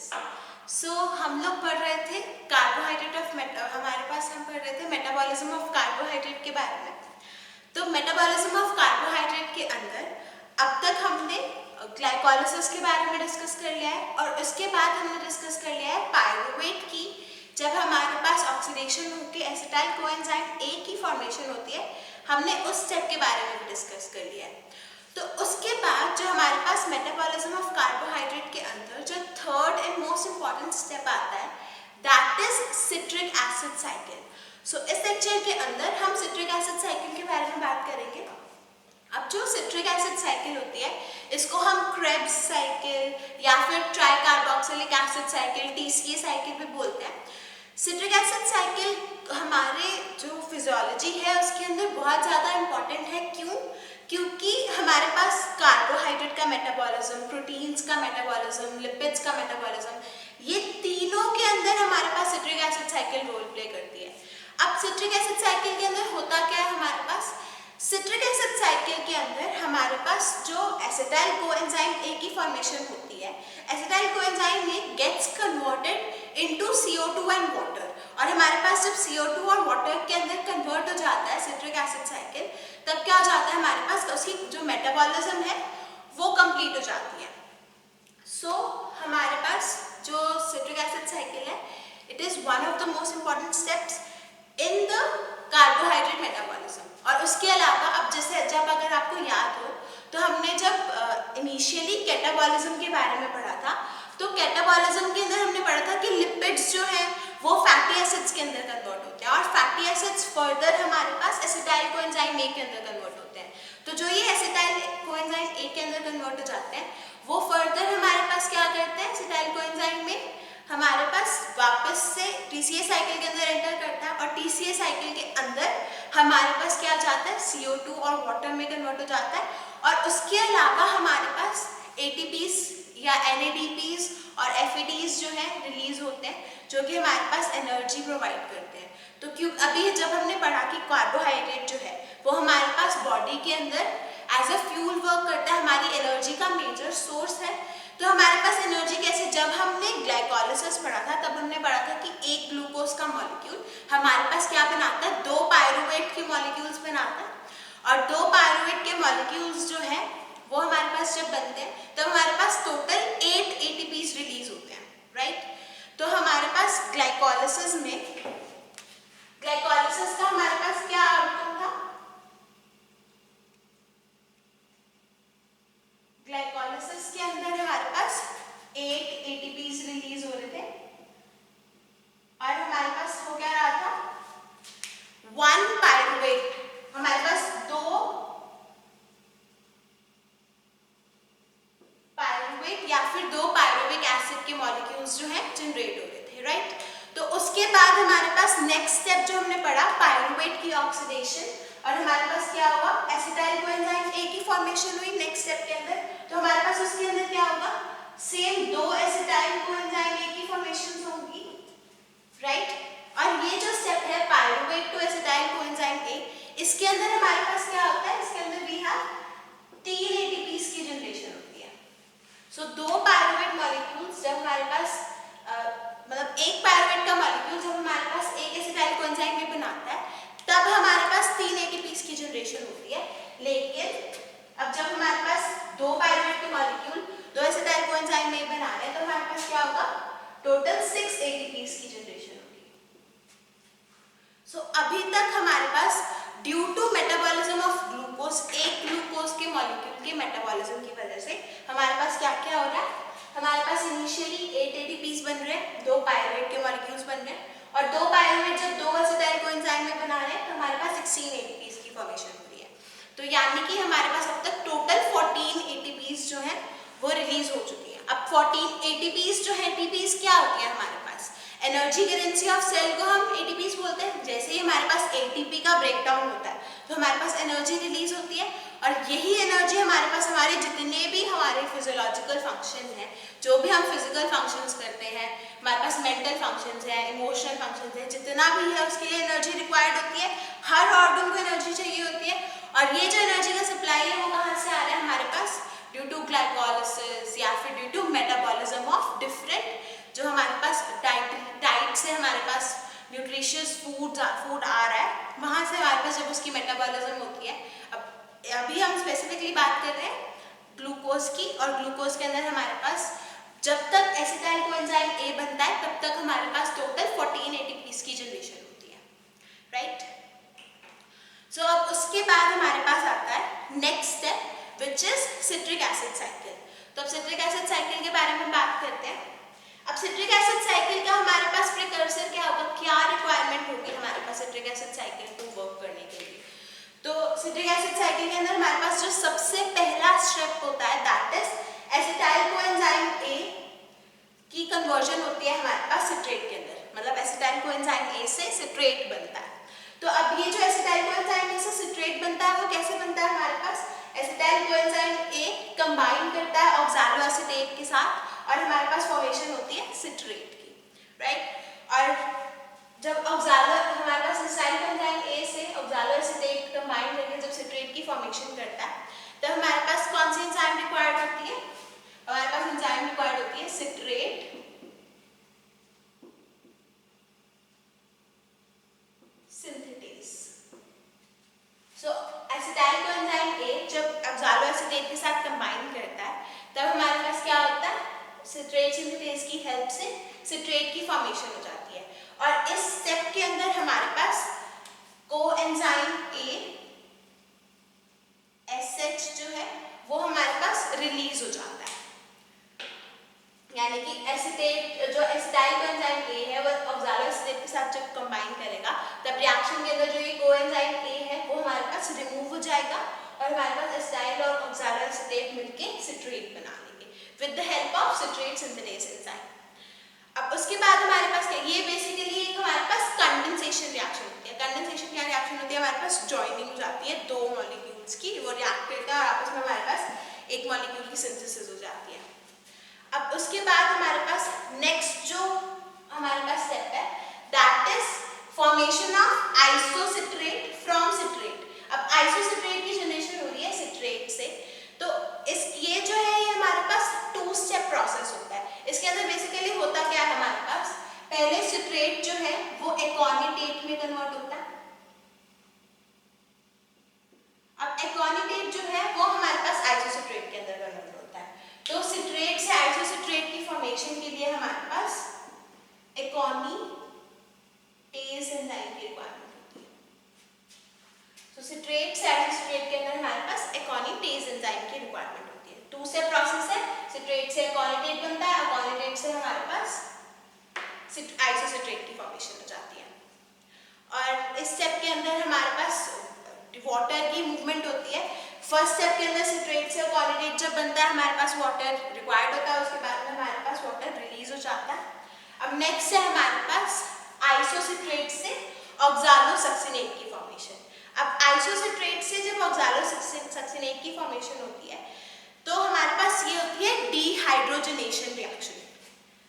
This. सो हम लोग पढ़ रहे थे कार्बोहाइड्रेट ऑफ हमारे पास हम पढ़ रहे थे मेटाबॉलिज्म ऑफ कार्बोहाइड्रेट के बारे में। तो मेटाबॉलिज्म ऑफ कार्बोहाइड्रेट के अंदर अब तक हमने ग्लाइकोलाइसिस के बारे में डिस्कस कर लिया है और उसके बाद हमने डिस्कस कर लिया है पायरुवेट की। जब हमारे पास ऑक्सीडेशन होकर एसिटाइल कोएंजाइम ए की फॉर्मेशन होती है, हमने उस स्टेप के बारे में भी डिस्कस कर लिया है। तो उसके बाद जो हमारे पास मेटाबॉलिज्म ऑफ कार्बोहाइड्रेट के अंदर जो third and most important step आता है, that is citric acid cycle. So इस लेक्चर के अंदर हम सिट्रिक एसिड साइकिल के बारे में बात करेंगे। अब जो सिट्रिक एसिड साइकिल होती है, इसको हम क्रेब्स साइकिल या फिर try carboxylic acid cycle, TCA cycle भी बोलते हैं। सिट्रिक एसिड साइकिल हमारे जो फिजियोलॉजी है उसके अंदर बहुत ज़्यादा इम्पॉर्टेंट है। क्योंकि हमारे पास कार्बोहाइड्रेट का मेटाबॉलिज्म, प्रोटीन्स का मेटाबॉलिज्म, लिपिड्स का मेटाबॉलिज्म, ये तीनों के अंदर हमारे पास citric acid cycle role play करती है। अब सिट्रिक एसिड साइकिल के अंदर होता क्या है, हमारे पास सिट्रिक एसिड साइकिल के अंदर हमारे पास जो एसिटाइल कोएंजाइम ए की फॉर्मेशन होती है, acetyl coenzyme A gets converted into CO2 and water, और हमारे पास जब CO2 और वाटर के अंदर कन्वर्ट हो जाता है सिट्रिक एसिड साइकिल, तब क्या हो जाता है, हमारे पास उसकी जो मेटाबॉलिज्म है वो कंप्लीट हो जाती है। सो हमारे पास जो सिट्रिक एसिड साइकिल है, it is one of the most important steps in the carbohydrate metabolism. और उसके अलावा अब जैसे जब अगर आपको याद हो तो हमने जब इनिशियली कैटाबॉलिज्म के बारे में पढ़ा था, तो कैटाबॉलिज्म के अंदर हमने पढ़ा था कि लिपिड्स जो है वो फैटी एसिड्स के अंदर कन्वर्ट होते हैं और फैटी एसिड्स फर्दर हमारे पास एसिटाइल कोएंजाइम ए के अंदर कन्वर्ट होते हैं। तो जो ये एसिटाइल कोएंजाइम ए के अंदर कन्वर्ट हो जाते हैं, वो फर्दर हमारे पास क्या करते हैं, एसिटाइल कोएंजाइम में हमारे पास वापस से टीसीए साइकिल के अंदर एंटर करता है, और टीसीए साइकिल के अंदर हमारे पास क्या जाता है, CO2 और वाटर में कन्वर्ट हो जाता है। और उसके अलावा हमारे पास ATPs या NADPs और FADs जो हैं रिलीज होते हैं, जो कि हमारे पास एनर्जी प्रोवाइड करते हैं। तो क्यों अभी जब हमने पढ़ा कि कार्बोहाइड्रेट जो है वो हमारे पास बॉडी के अंदर एज अ फ्यूल वर्क करता है, हमारी एनर्जी का मेजर सोर्स है। तो हमारे पास एनर्जी कैसे, जब हमने ग्लाइकोलाइसिस पढ़ा था तब हमने पढ़ा था कि एक ग्लूकोज का मॉलिक्यूल हमारे पास क्या बनाता है, 2 पायरुवेट के मॉलिक्यूल्स बनाता है, और 2 पायरुवेट के मॉलिक्यूल्स जो है वो हमारे पास जब बनते हैं तो हमारे पास टोटल 8 ATPs रिलीज होते हैं, राइट। तो हमारे पास ग्लाइकोलाइसिस में ग्लाइकोलाइसिस का हमारे पास क्या आउटकम था, ग्लाइकोलाइसिस के अंदर हमारे पास 8 ATPs रिलीज हो रहे थे, और हमारे पास हो क्या रहा था, 1 पायरुवेट, हमारे पास 2 पायरुवेट या फिर 2 पायरुविक एसिड के मॉलिक्यूल्स जो हैं जनरेट हो रहे थे, राइट। तो उसके बाद हमारे पास नेक्स्ट स्टेप जो हमने पढ़ा, पायरुवेट की ऑक्सीडेशन, और हमारे पास क्या हुआ, एसिटाइल कोएंजाइम ए की फॉर्मेशन हुई नेक्स्ट स्टेप के अंदर। तो हमारे पास उसके अंदर क्या होगा, सेम 2 एसिटाइल कोएंजाइम ए की फॉर्मेशन होंगी, राइट। और ये जो स्टेप है pyruvate to acetyl coenzyme A, इसके अंदर हमारे पास क्या होता है, इसके अंदर वी हैव 3 ATPs की जनरेशन होती है। सो 2 पायरुवेट मॉलिक्यूल्स जब हमारे पास मतलब एक पायरुवेट का मॉलिक्यूल जब हमारे पास एक एसिटाइल कोएंजाइम में बनाता है, तब हमारे पास 3 ATPs की जनरेशन होती है। लेकिन अब जब हमारे पास 2 पायरुवेट के मॉलिक्यूल 2 एसिटाइल कोएंजाइम में बना रहे हैं, तो हमारे पास क्या होगा, टोटल 6 ATPs की जनरेशन होगी। सो अभी तक हमारे पास due to metabolism of glucose, एक ग्लूकोज के मॉलिक्यूल के मेटाबॉलिज्म की वजह से हमारे पास क्या क्या हो रहा है, हमारे पास इनिशियली 8 ATPs बन रहे हैं, 2 पायरुवेट के मॉलिक्यूल्स बन रहे हैं, और 2 पायरुवेट जब 2 एसिटाइल कोएंजाइम में बना रहे हैं तो हमारे पास 16 ATPs की फॉर्मेशन हो रही है। तो यानी कि हमारे पास अब तक टोटल 14 ATPs जो है वो रिलीज हो चुकी है। अब 14 ATPs जो है, ATPs क्या होती है हमारे पास, एनर्जी करेंसी ऑफ सेल को हम ATPs बोलते हैं। जैसे ही हमारे पास ATP का ब्रेकडाउन होता है तो हमारे पास एनर्जी रिलीज होती है, और यही एनर्जी हमारे पास हमारे जितने भी हमारे फिजियोलॉजिकल फंक्शन हैं, जो भी हम फिजिकल फंक्शंस करते हैं, हमारे पास मेंटल फंक्शंस हैं, इमोशनल फंक्शंस हैं, जितना भी है उसके लिए एनर्जी रिक्वायर्ड होती है। हर ऑर्गन को एनर्जी चाहिए होती है, और ये जो एनर्जी का सप्लाई है वो कहाँ से आ रहा है, हमारे पास ड्यू टू ग्लाइकोलिसिस या फिर due to metabolism of different जो हमारे पास डाइट से हमारे पास न्यूट्रिशियस फूड आ रहा है, वहाँ से हमारे पास जब उसकी मेटाबॉलिज्म होती है। अब अभी हम स्पेसिफिकली बात कर रहे हैं ग्लूकोज की, और ग्लूकोज के अंदर हमारे पास जब तक एसिटाइल कोएंजाइम ए बनता है तब तक हमारे पास टोटल 14 एटीपीज की जनरेशन होती है, राइट। सो अब उसके बाद हमारे पास आता है next step which is citric acid cycle. तो अब सिट्रिक एसिड साइकिल के बारे में बात करते हैं। अब सिट्रिक एसिड साइकिल का हमारे पास प्रिकर्सर क्या होगा, क्या रिक्वायरमेंट होगी हमारे पास सिट्रिक एसिड साइकिल को वर्क करने के लिए। तो सिट्रिक एसिड साइकिल के अंदर हमारे पास जो सबसे पहला स्टेप होता है दैट इज एसिटाइल कोएंजाइम ए की कन्वर्जन होती है हमारे पास सिट्रेट के अंदर, मतलब एसिटाइल कोएंजाइम ए से सिट्रेट बनता है। तो अब ये जो एसिटाइल कोएंजाइम ए से सिट्रेट बनता है वो कैसे बनता है, हमारे पास एसिटाइल कोएंजाइम ए कंबाइन करता है ऑक्सैलो एसीटेट के साथ और हमारे पास फॉर्मेशन होती है सिट्रेट की, राइट। और जब ऑक्सैलो हमारे पास एसिटाइल कोएंजाइम ए से ऑक्सैलो एसीटेट कंबाइन करके जब सिट्रेट की फॉर्मेशन करता है तब हमारे पास कौन सी एंजाइम रिक्वायर्ड होती है, हमारे पास एंजाइम रिक्वायर्ड होती है सिट्रेट सिंथेटेज। सो एसिटाइल कोएंजाइम ए जब ऑक्सैलो एसीटेट के साथ कंबाइन करता है तब हमारे पास क्या होता है, सिट्रेट सिंथेटेज की हेल्प से सिट्रेट की फॉर्मेशन हो जाती है। और इस स्टेप के अंदर हमारे पास कोएंजाइम ए एसएच जो है वो हमारे पास रिलीज हो जाता है, यानी कि एसीटेट जो एसिटाइल कोएंजाइम ए है वो ऑक्सैलो एसीटेट के साथ जब कंबाइन करेगा तब रिएक्शन के अंदर जो ये कोएंजाइम ए है वो हमारे पास रिमूव हो जाएगा और हमारे पास एसिटाइल और ऑक्सैलो एसीटेट मिलके सिट्रेट बना लेंगे with the help of citrate synthetase enzyme. अब उसके बाद हमारे पास क्या, ये बेसिकली एक हमारे पास कंडेंसेशन रिएक्शन होती है। कंडेंसेशन क्या रिएक्शन होती है, हमारे पास जॉइनिंग हो जाती है दो मॉलिक्यूल्स की, वो रिएक्ट करता है और आपस में हमारे पास एक मॉलिक्यूल की सिंथेसिस हो जाती है। अब उसके बाद हमारे पास नेक्स्ट जो हमारे पास स्टेप है that is formation of isocitrate from citrate. अब आइसोसिट्रेट की जनरेशन हो रही है सिट्रेट से, तो इस ये जो है ये हमारे पास 2 स्टेप प्रोसेस होता है। इसके अंदर बेसिकली होता क्या है, हमारे पास पहले सिट्रेट जो है वो एकोनिटेट में कन्वर्ट होता है। अब एकोनिटेट जो है वो हमारे पास आइसोसिट्रेट के अंदर कन्वर्ट होता है। तो सिट्रेट से आइसोसिट्रेट की फॉर्मेशन के लिए हमारे पास एकोनिटेज एंजाइम की रिक्वायरमेंट होती है। तो सिट्रेट से आइसोसिट्रेट के अंदर हमारे पास एकोनिटेज एंजाइम की रिक्वायरमेंट होती है। 2 स्टेप प्रोसेस है, सिट्रेट से एकोनिटेट बनता है, एकोनिटेट से हमारे पास आइसोसिट्रेट की फॉर्मेशन हो जाती है। और इस स्टेप के अंदर हमारे पास वाटर की मूवमेंट होती है। फर्स्ट स्टेप के अंदर सिट्रेट से एकोनिटेट जब बनता है हमारे पास वाटर रिक्वायर्ड होता है, उसके बाद में हमारे पास वाटर रिलीज हो जाता है। अब नेक्स्ट है हमारे पास आइसोसिट्रेट से ऑक्सैलो सक्सिनेट की फॉर्मेशन। अब आइसोसिट्रेट से जब ऑक्सैलो सक्सिनेट की फॉर्मेशन होती है तो हमारे पास ये होती है dehydrogenation reaction.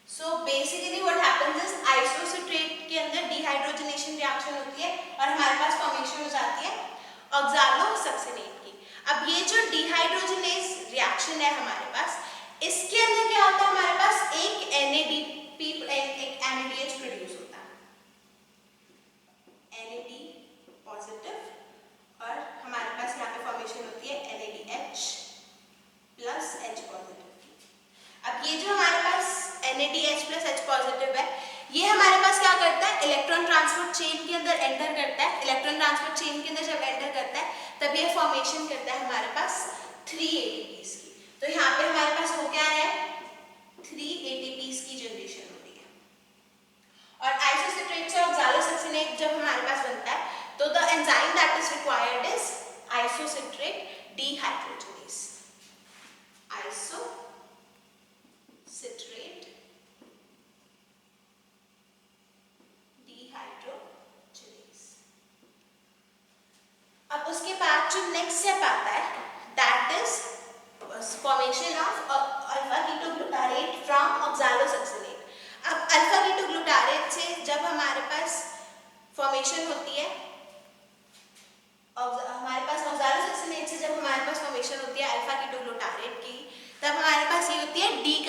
So basically what happens is isocitrate के अंदर डिहाइड्रोजनेशन रिएक्शन होती है और हमारे पास फॉर्मेशन हो जाती है ऑक्सैलो सक्सिनेट की। अब ये जो डिहाइड्रोजनेज रिएक्शन है हमारे पास, इसके अंदर क्या होता है, हमारे पास एक एक NADH प्रोड्यूस होता है, NAD पॉजिटिव, और हमारे पास यहाँ पे फॉर्मेशन होती है NADH प्लस H पॉजिटिव। अब ये जो हमारे पास NADH प्लस H पॉजिटिव है ये हमारे पास क्या करता है, इलेक्ट्रॉन ट्रांसपोर्ट चेन के अंदर एंटर करता है। इलेक्ट्रॉन ट्रांसपोर्ट चेन के अंदर जब एंटर करता है तब ये फॉर्मेशन करता है हमारे पास 3 ATPs की। तो यहाँ पे हमारे पास हो क्या है, 3 ATPs की जनरेशन हो रही है। और आइसोसिट्रेट से ऑक्सैलो सक्सिनेट जब हमारे पास बनता है तो the enzyme that is required is isocitrate dehydrogenase. Isocitrate dehydrogenase. अब उसके बाद जो नेक्स्ट स्टेप आता है that is formation of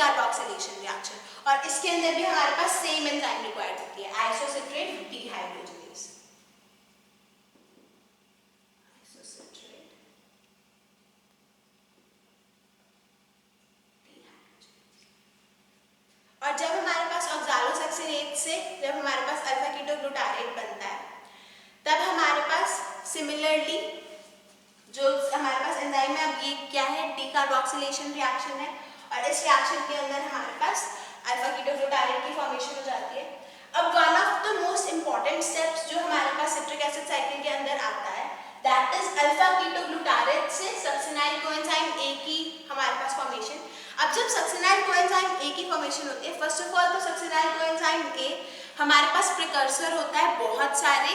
decarboxylation reaction, और इसके अंदर भी हमारे पास सेम एंजाइम रिक्वायर्ड होती है, आइसोसिट्रेट डिहाइड्रोजनेज। और जब हमारे पास ऑक्सालोसाइक्सिनेज से जब हमारे पास अल्फा कीटोग्लूटारेट बनता है, तब हमारे पास सिमिलरली जो हमारे पास एंजाइम है, अब ये क्या है, डीकार्बोक्सिलेशन रिएक्शन है, और इस रिएक्शन के अंदर हमारे पास अल्फा कीटोग्लूटारेट की फॉर्मेशन हो जाती है। अब one of the most important steps जो हमारे पास सिट्रिक एसिड साइकिल के अंदर आता है, दैट इज अल्फा कीटोग्लूटारेट से सक्सिनाइल कोएंजाइम ए की हमारे पास फॉर्मेशन। अब जब सक्सिनाइल कोएंजाइम ए की फॉर्मेशन होती है, फर्स्ट ऑफ ऑल तो सक्सिनाइल कोएंजाइम ए हमारे पास प्रिकर्सर होता है बहुत सारे,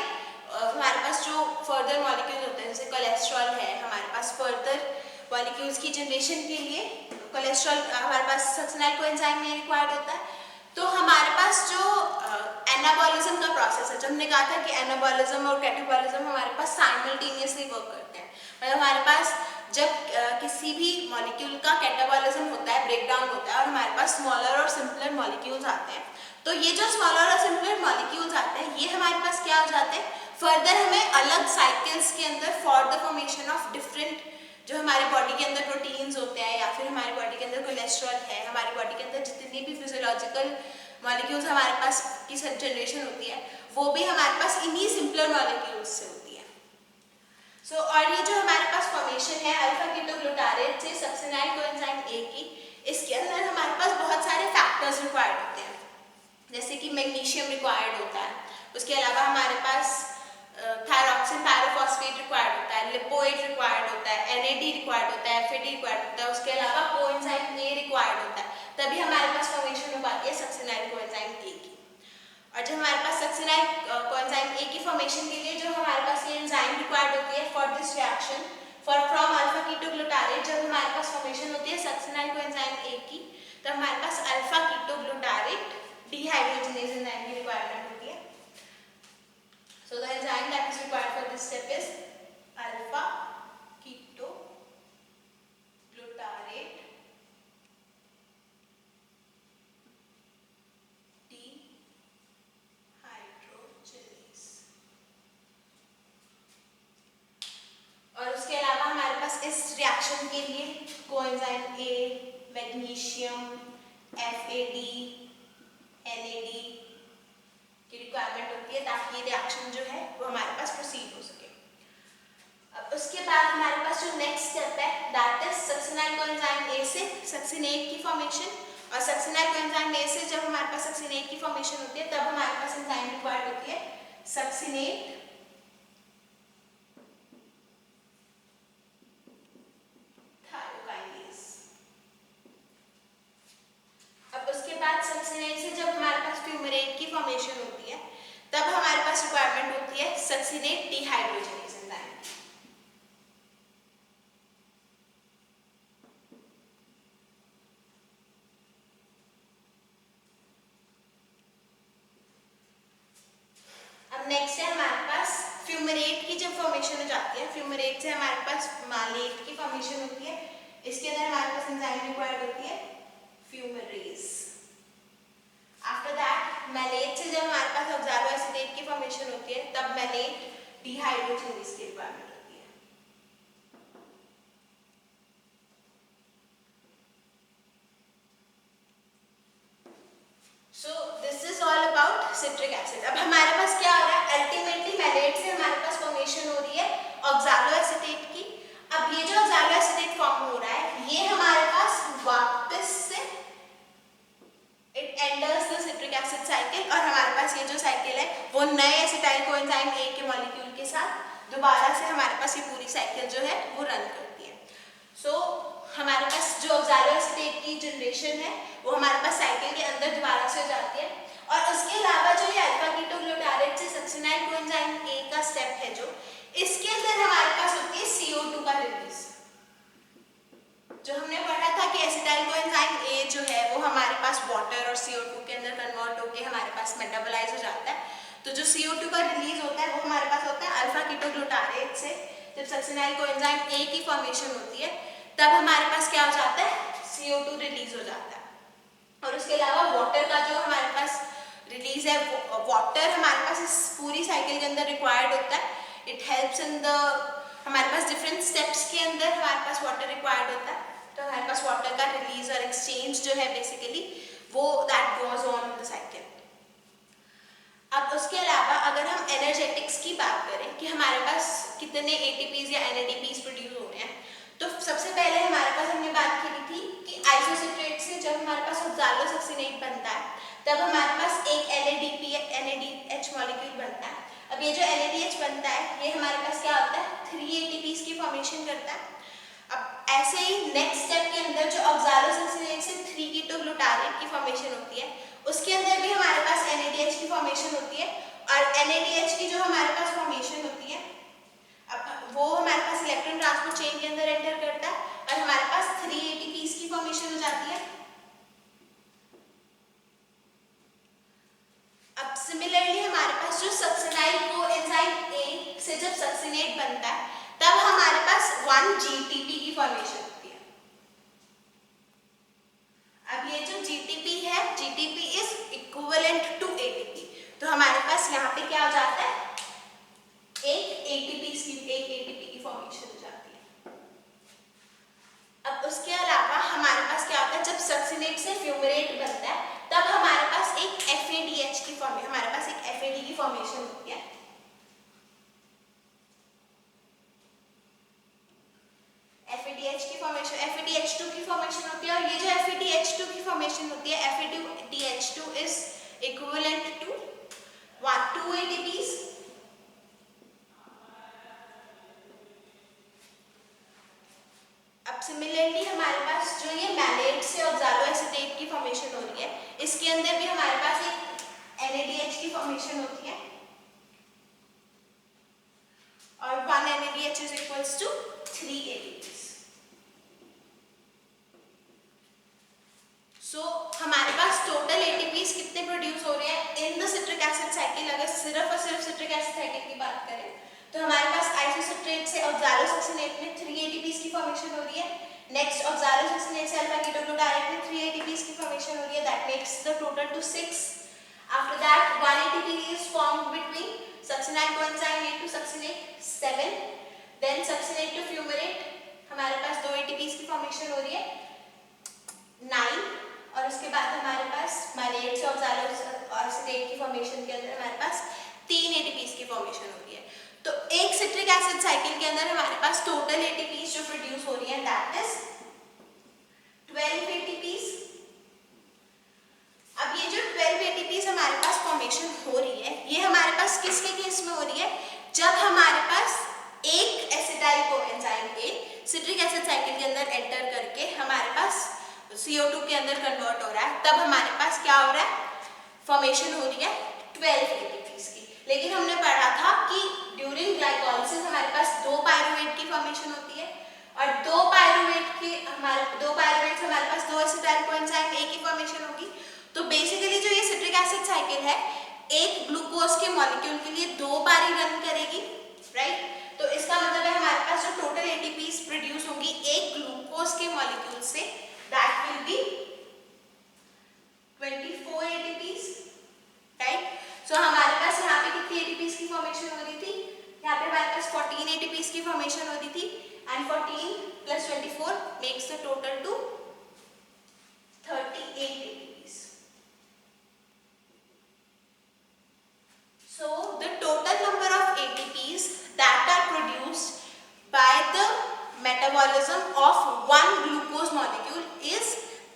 हमारे पास जो फर्दर मॉलिक्यूल्स होते हैं, जैसे कोलेस्ट्रॉल है, हमारे पास फर्दर मॉलिक्यूल्स की जनरेशन के लिए कोलेस्ट्रॉल हमारे पास सक्सिनाइल कोएंजाइम में रिक्वायर्ड होता है। तो हमारे पास जो एनाबॉलिज्म का प्रोसेस है, जब हमने कहा था कि एनाबॉलिज्म और कैटाबॉलिज्म हमारे पास साइमल्टेनियसली वर्क करते हैं, मतलब हमारे पास जब किसी भी मॉलिक्यूल का कैटाबॉलिज्म होता है, ब्रेकडाउन होता है, और हमारे पास स्मॉलर और सिंपलर मॉलिक्यूल्स आते हैं, तो ये जो स्मॉलर और सिंपलर मॉलिक्यूल्स आते हैं, ये हमारे पास क्या हो जाते हैं, फर्दर हमें अलग साइकिल्स के अंदर for the formation of different जो हमारे बॉडी के अंदर प्रोटीन्स होते हैं, या फिर हमारी बॉडी के अंदर कोलेस्ट्रॉल है, हमारी बॉडी के अंदर जितनी भी फिजियोलॉजिकल मॉलिक्यूल्स हमारे पास की जनरेशन होती है, वो भी हमारे पास इन्हीं सिंपलर मॉलिक्यूल्स से होती है। और ये जो हमारे पास फॉर्मेशन है अल्फा कीटोग्लूटारेट से सक्सिनाइल कोएंजाइम ए की, इसके अंदर हमारे पास बहुत सारे फैक्टर्स रिक्वायर्ड होते हैं, जैसे कि मैग्नीशियम रिक्वायर्ड होता है, उसके अलावा हमारे पास थायरॉक्सिन पायरोफॉस्फेट रिक्वायर्ड होता है, लिपोइड रिक्वायर्ड होता है, एनएडी रिक्वायर्ड होता है, एफएडी रिक्वायर्ड होता है, उसके अलावा कोएंजाइम ए रिक्वायर्ड होता है, तभी हमारे पास फॉर्मेशन हो पाती है सक्सिनाइल कोएंजाइम ए की। और जब हमारे पास सक्सिनाइल कोएंजाइम ए की फॉर्मेशन के लिए जो हमारे पास ये एंजाइम रिक्वायर्ड होती है for this reaction from alpha ketoglutarate, जब हमारे पास फॉर्मेशन होती है सक्सिनाइल कोएंजाइम ए की, तब हमारे पास अल्फा कीटोग्लूटारेट डिहाइड्रोजनेज एंजाइम की रिक्वायरमेंट होती है। So the enzyme that is required for this step is alpha ketoglutarate dehydrogenase। और उसके अलावा हमारे पास इस रिएक्शन के लिए coenzyme A, magnesium, FAD, NAD की रिक्वायरमेंट होती है, ताकि ये रिएक्शन जो है वो हमारे पास प्रोसीड हो सके। अब उसके बाद हमारे पास जो नेक्स्ट स्टेप है, that is succinyl coenzyme A से सक्सिनेट की फॉर्मेशन, और सक्सिनाइल कोएंजाइम ए से जब हमारे पास सक्सिनेट की फॉर्मेशन होती है, तब हमारे पास एंजाइम रिक्वायर्ड होती है सक्सिनेट थायोकाइनेज। अब उसके बाद सक्सिनेट से जब हमारे पास फ्यूमेरेट की फॉर्मेशन होती है, तब हमारे पास रिक्वायरमेंट होती है सक्सिनेट डिहाइड्रोजनेज एंजाइम। अब नेक्स्ट है हमारे पास फ्यूमेरेट की जब फॉर्मेशन हो जाती है, फ्यूमेरेट से हमारे पास मालेट की फॉर्मेशन होती है, इसके अंदर हमारे पास एंजाइम रिक्वायर्ड होती है फ्यूमेरेज। आफ्टर दैट मैलेट से जब हमारे पास ऑक्सालो एसिटेट की फॉर्मेशन होती है, तब मैलेट डिहाइड्रोजनेज की रिक्वायरमेंट होती है। So this is all about citric acid. अब हमारे पास क्या हो रहा है, अल्टीमेटली मैलेट से हमारे पास फॉर्मेशन हो रही है ऑक्सालो एसिटेट की। अब ये जो ऑक्सालो एसिटेट फॉर्म हो रहा है, ये हमारे पास वापस से it enters the citric acid cycle, और हमारे पास ये जो साइकिल है वो नए एसिटाइल कोएंजाइम ए के मॉलिक्यूल के साथ दोबारा से हमारे पास ये पूरी साइकिल जो है वो रन करती है। हमारे पास जो ऑक्सालो एसिटेट की जनरेशन है वो हमारे पास साइकिल के अंदर दोबारा से हो जाती है, और उसके अलावा जो ये अल्फा कीटोग्लूटारेट से सक्सिनाइल कोएंजाइम ए का स्टेप है, जो इसके अंदर हमारे पास होती है CO2 का रिलीज। जो हमने पढ़ा था कि एसिटाइल कोएंजाइम ए जो है वो हमारे पास वाटर और CO2 के अंदर कन्वर्ट होकर हमारे पास मेटाबोलाइज हो जाता है, तो जो CO2 का रिलीज होता है वो हमारे पास होता है अल्फा कीटोग्लूटारेट से। जब सक्सिनाइल कोएंजाइम ए की फॉर्मेशन होती है, तब हमारे पास क्या हो जाता है, CO2 रिलीज हो जाता है। और उसके अलावा वाटर का जो हमारे पास रिलीज है, वाटर हमारे पास इस पूरी साइकिल के अंदर रिक्वायर्ड होता है. इट हेल्प्स इन द, हमारे पास डिफरेंट स्टेप्स के अंदर हमारे पास वाटर रिक्वायर्ड होता है. तो हमारे पास वाटर का रिलीज और एक्सचेंज जो है बेसिकली वो that goes on in the cycle. अब उसके अलावा अगर हम एनर्जेटिक्स की बात करें कि हमारे पास कितने एटीपीज या एनएडीपीज प्रोड्यूस हो रहे हैं, तो सबसे पहले हमारे पास हमने बात करी थी कि आइसोसिट्रेट से जब हमारे पास ऑक्सालोसक्सिनेट बनता है तब हमारे पास एक NADH मॉलिक्यूल बनता है. अब ये जो NADH बनता है ये हमारे पास क्या होता है, 3 ATPs की फॉर्मेशन करता है. अब ऐसे ही नेक्स्ट स्टेप के अंदर जो ऑक्सालोसक्सिनेट से 3 कीटो ग्लूटारेट की फॉर्मेशन होती है उसके अंदर भी हमारे पास NADH की फॉर्मेशन होती है. और NADH की जो हमारे पास फॉर्मेशन होती है अब वो हमारे पास इलेक्ट्रॉन ट्रांसपोर्ट चेन के अंदर एंटर करता है और हमारे पास 3 ATPs की फॉर्मेशन हो जाती है. अब सिमिलरली हमारे पास जो सक्सिनाइल कोएंजाइम A से जब सक्सिनेट बनता है तब हमारे पास 1 GTP की फॉर्मेशन होती है. अब ये जो GTP है, GTP is equivalent to ATP. तो हमारे पास यहाँ पे क्या हो जाता है, एक ATP की फॉर्मेशन हो जाती है. अब उसके अलावा हमारे पास क्या होता है, जब सक्सिनेट से फ्यूमरेट बनता है तब हमारे पास एक FADH की फॉर्मेशन, हमारे पास एक FAD की फॉर्मेशन होती है. FADH की फॉर्मेशन, FADH2 की फॉर्मेशन होती है. और ये जो FADH2 की फॉर्मेशन होती है, FADH2 is equivalent to 2 ATPs. अब सिमिलरली हमारे पास जो ये मैलेट से ऑक्सालोएसिटेट की फॉर्मेशन हो रही है इसके अंदर भी हमारे पास एक NADH की फॉर्मेशन होती है और 1 NADH is equals to 3 ATPs. सो हमारे पास टोटल ATPs कितने प्रोड्यूस हो रहे हैं in the citric acid cycle. अगर सिर्फ और सिर्फ सिट्रिक एसिड साइकिल की बात करें तो हमारे पास आइसोसिट्रेट से ऑक्सालोसक्सिनेट में 3 ATPs की फॉर्मेशन हो रही है. नेक्स्ट ऑक्सालोसक्सिनेट से अल्फा कीटोग्लूटारेट में 3 ATPs की फॉर्मेशन हो रही है. That makes the total two 6. After that 1 ATP is formed between succinyl coenzyme A to succinate 7. Then succinate to fumarate हमारे पास 2 ATPs की फॉर्मेशन हो रही है 9. और उसके बाद हमारे पास मैलेट से ऑक्सालोएसिटेट की फॉर्मेशन के अंदर हमारे पास 3 ATPs की फॉर्मेशन हो रही है. तो एक सिट्रिक एसिड साइकिल के अंदर हमारे पास टोटल ATPs जो प्रोड्यूस हो रही है दैट इज 12 ATPs. अब ये जो 12 ATPs हमारे पास फॉर्मेशन हो रही है ये हमारे पास किसके केस में हो रही है, जब हमारे पास एक acetyl coenzyme A citric acid cycle के अंदर एंटर करके हमारे पास CO2 के अंदर कन्वर्ट हो रहा है तब हमारे पास क्या हो रहा है, फॉर्मेशन हो रही है 12 ATPs की. लेकिन हमने पढ़ा था कि ड्यूरिंग ग्लाइकोलाइसिस हमारे पास 2 पायरुवेट की फॉर्मेशन होती है और 2 पायरुवेट्स हमारे पास 2 एसिटाइल कोएंजाइम A की फॉर्मेशन होगी. तो बेसिकली जो ये सिट्रिक एसिड साइकिल है एक ग्लूकोज के मॉलिक्यूल के लिए 2 बार ही रन करेगी, राइट. तो इसका मतलब है हमारे पास जो टोटल ATPs प्रोड्यूस होंगी एक ग्लूकोज के मॉलिक्यूल से that will be 24 ATPs, right. So हमारे पास यहाँ पे कितनी ATPs की फॉर्मेशन हो रही थी, यहाँ पे हमारे पास 14 ATPs की फॉर्मेशन हो रही थी and 14 plus 24 makes the total to 38 ATPs. So the total number of ATPs that are produced by the metabolism of one glucose molecule is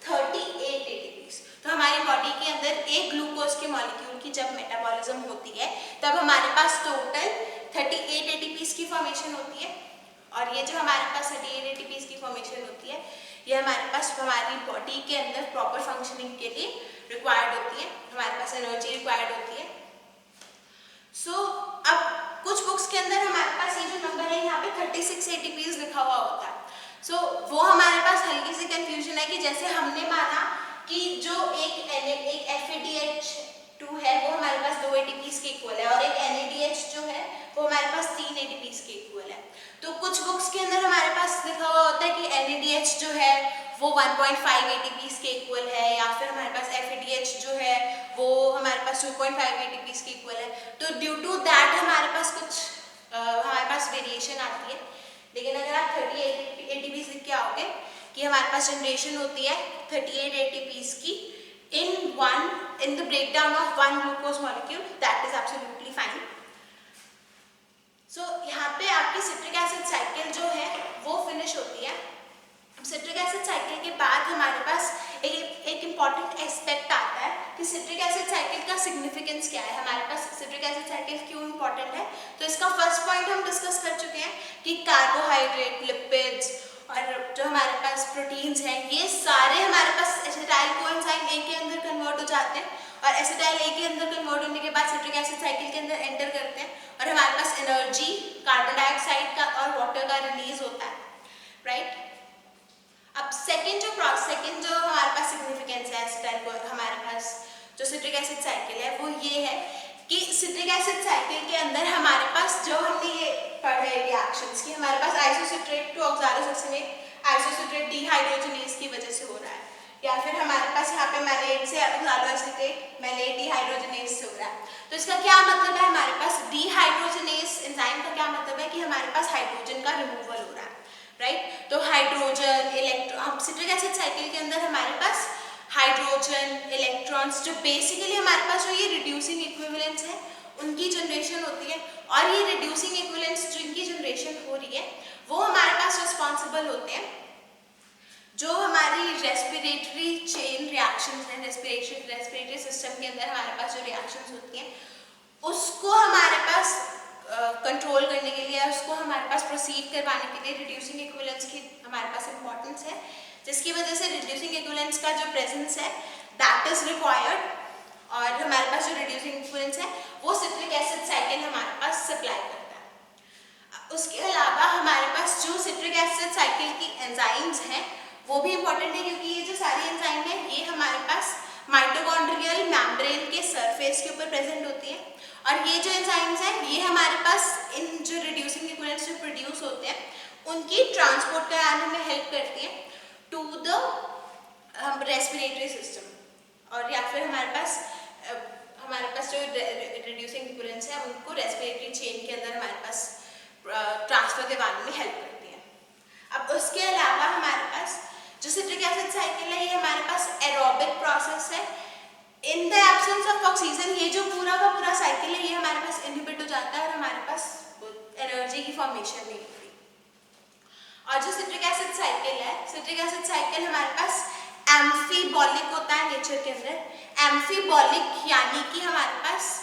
38 ATPs. तो हमारी बॉडी के अंदर एक ग्लूकोज के मॉलिक्यूल की जब मेटाबॉलिज्म होती है तब हमारे पास टोटल 38 ATPs की फॉर्मेशन होती है. और ये जो हमारे पास 38 ATPs की फॉर्मेशन होती है ये हमारे पास हमारी बॉडी के अंदर प्रॉपर फंक्शनिंग के लिए रिक्वायर्ड होती है, हमारे पास एनर्जी रिक्वायर्ड होती है. सो अब कुछ बुक्स के अंदर हमारे पास ये जो नंबर है यहाँ पे 36 ATPs लिखा हुआ होता है. सो वो हमारे पास हल्की सी कंफ्यूजन है कि जैसे हमने माना कि जो एक FADH2 है वो हमारे पास 2 ATPs के इक्वल है और एक NADH जो है वो हमारे पास 3 ATPs के इक्वल है. तो कुछ बुक्स के अंदर हमारे पास लिखा हुआ होता है कि NADH जो है वो 1.5 ATPs के इक्वल है, या फिर हमारे पास FADH जो है वो हमारे पास 2.5 ATPs के इक्वल है। तो ड्यू टू दैट हमारे पास हमारे पास वेरिएशन आती है। लेकिन अगर आप 38 ATPs लिख के आओगे कि हमारे पास जनरेशन होती है 38 ATPs की in the breakdown of one glucose molecule, that is absolutely fine. So यहाँ पे आपकी सिट्रिक एसिड साइकिल जो है वो फिनिश होती है। सिट्रिक एसिड साइकिल के बाद हमारे पास एक इम्पॉर्टेंट एस्पेक्ट आता है कि सिट्रिक एसिड साइकिल का सिग्निफिकेंस क्या है, हमारे पास सिट्रिक एसिड साइकिल क्यों इम्पॉर्टेंट है। तो इसका फर्स्ट पॉइंट हम डिस्कस कर चुके हैं कि कार्बोहाइड्रेट, लिपिड्स और जो हमारे पास प्रोटीन्स हैं ये सारे हमारे पास एसिटाइल कोएंजाइम ए के अंदर कन्वर्ट हो जाते हैं, और एसिटाइल ए के अंदर कन्वर्ट होने के बाद सिट्रिक एसिड साइकिल के अंदर एंटर करते हैं, और हमारे पास एनर्जी कार्बन डाइऑक्साइड का और वाटर का रिलीज होता है, राइट। अब सेकंड जो हमारे पास सिग्निफिकेंस है एसिटाइल को हमारे पास जो सिट्रिक एसिड साइकिल है वो ये है कि सिट्रिक एसिड साइकिल के अंदर हमारे पास जो हमने ये पढ़े रिएक्शंस की हमारे पास आइसोसिट्रेट टू ऑक्सालोसक्सिनेट आइसोसिट्रेट डीहाइड्रोजनेज की वजह से हो रहा है, या फिर हमारे पास यहाँ पे मैलेट से ऑक्सालोएसिटेट मैलेट डीहाइड्रोजनेज से हो रहा है। तो इसका क्या मतलब है, हमारे पास डीहाइड्रोजनेज एंजाइम का क्या मतलब है कि हमारे पास हाइड्रोजन का रिमूवल हो रहा है, राइट। तो hydrogen electron citric acid cycle के अंदर हमारे पास हाइड्रोजन इलेक्ट्रॉन्स जो बेसिकली हमारे पास जो ये रिड्यूसिंग इक्विवेलेंस है उनकी जनरेशन होती है, और ये रिड्यूसिंग इक्विवेलेंस जिनकी जनरेशन हो रही है वो हमारे पास रिस्पॉन्सिबल होते हैं जो हमारी रेस्पिरेटरी चेन रिएक्शंस हैं, रेस्पिरेटरी सिस्टम के अंदर हमारे पास जो रिएक्शंस होती हैं उसको हमारे पास कंट्रोल करने के लिए, उसको हमारे पास प्रोसीड करवाने के लिए रिड्यूसिंग इक्विवेलेंस की हमारे पास इंपॉर्टेंस है, जिसकी वजह से रिड्यूसिंग इक्विवेलेंस का जो प्रेजेंस है दैट इज रिक्वायर्ड, और हमारे पास जो रिड्यूसिंग इक्विवेलेंस है वो सिट्रिक एसिड साइकिल हमारे पास सप्लाई करता है। उसके अलावा हमारे पास जो सिट्रिक एसिड साइकिल की एंजाइम्स हैं वो भी इंपॉर्टेंट है, क्योंकि ये जो सारी एंजाइम है ये हमारे पास माइटोकॉन्ड्रियल मेम्ब्रेन के सरफेस के ऊपर प्रेजेंट होती है, और ये जो एंजाइम्स हैं ये हमारे पास इन जो रिड्यूसिंग इक्विवेलेंट्स जो प्रोड्यूस होते हैं उनकी ट्रांसपोर्ट कराने में हेल्प करती है टू द रेस्पिरेटरी सिस्टम, और या फिर हमारे पास जो रिड्यूसिंग इक्विवेलेंट्स है उनको रेस्पिरेटरी चेन के अंदर हमारे पास ट्रांसफर करवाने में हेल्प करती है। अब उसके अलावा हमारे पास जो सिट्रिक एसिड साइकिल है ये हमारे पास एरोबिक प्रोसेस है। In the absence of oxygen ये जो पूरा का पूरा साइकिल है ये हमारे पास इनहिबिट हो जाता है और हमारे पास एनर्जी की फॉर्मेशन नहीं होती। और जो सिट्रिक एसिड साइकिल है, सिट्रिक एसिड साइकिल हमारे पास एम्फीबॉलिक होता है नेचर के अंदर। एम्फीबॉलिक यानी कि हमारे पास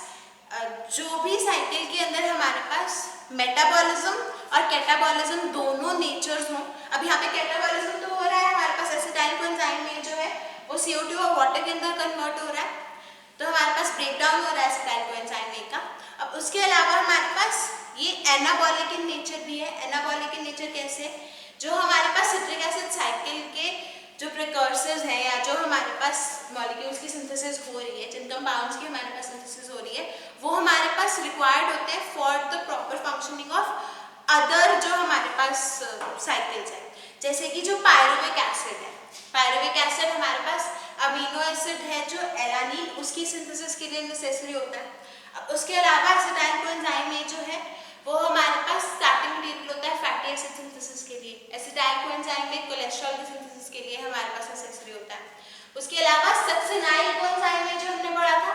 जो भी साइकिल के अंदर हमारे पास मेटाबॉलिज्म और कैटाबॉलिज्म दोनों नेचर्स हों। अब यहाँ पे कैटाबॉलिज्म तो हो रहा है हमारे पास एसिटाइल कोएंजाइम में जो है वो CO2 और वाटर के अंदर कन्वर्ट हो रहा है, तो हमारे पास ब्रेकडाउन हो रहा है एसिटाइल कोएंजाइम में का। अब उसके अलावा हमारे पास ये एनाबॉलिक इन नेचर भी है। एनाबॉलिक इन नेचर कैसे, जो हमारे पास सिट्रिक एसिड साइकिल के जो प्रिकर्सर्स हैं या जो हमारे पास मॉलिक्यूल्स की सिंथेसिस हो रही है, जिन कंपाउंड्स की हमारे पास सिंथेसिस हो रही है, वो हमारे पास रिक्वायर्ड होते हैं for the proper functioning of other जो हमारे पास साइकिल्स हैं। जैसे कि जो पायरुविक एसिड है, पायरुविक एसिड हमारे पास अमीनो एसिड है जो एलानिन, उसकी सिंथेसिस के लिए नेसेसरी होता है। अब उसके अलावा एसिटाइल कोएंजाइम में जो है वो हमारे पास स्टार्टिंग मटेरियल होता है फैटी एसिड सिंथेसिस के लिए। एसिटाइल कोएंजाइम में कोलेस्ट्रॉल की सिंथेसिस के लिए हमारे पास नेसेसरी होता है। उसके अलावा सक्सिनाइल कोएंजाइम में जो हमने पढ़ा था,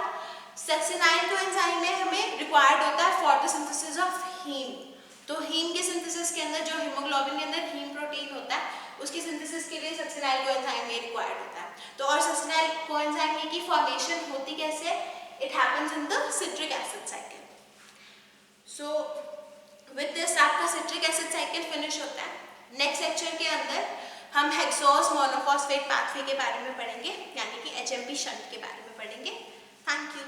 सक्सिनाइल कोएंजाइम में हमें रिक्वायर्ड होता है for the synthesis of heme. तो हीम के सिंथेसिस के अंदर जो हीमोग्लोबिन के अंदर हीम प्रोटीन होता है उसकी सिंथेसिस के लिए सक्सिनाइल कोएंजाइम में रिक्वायर्ड होता है। तो और सक्सिनाइल कोएंजाइम की फॉर्मेशन होती कैसे, it happens in the citric acid cycle. So with this आपका सिट्रिक एसिड साइकिल फिनिश होता है। नेक्स्ट लेक्चर के अंदर हम हेक्सोस मोनोफॉस्फेट पाथवे के बारे में पढ़ेंगे, यानी कि HMP शंट के बारे में पढ़ेंगे। Thank you.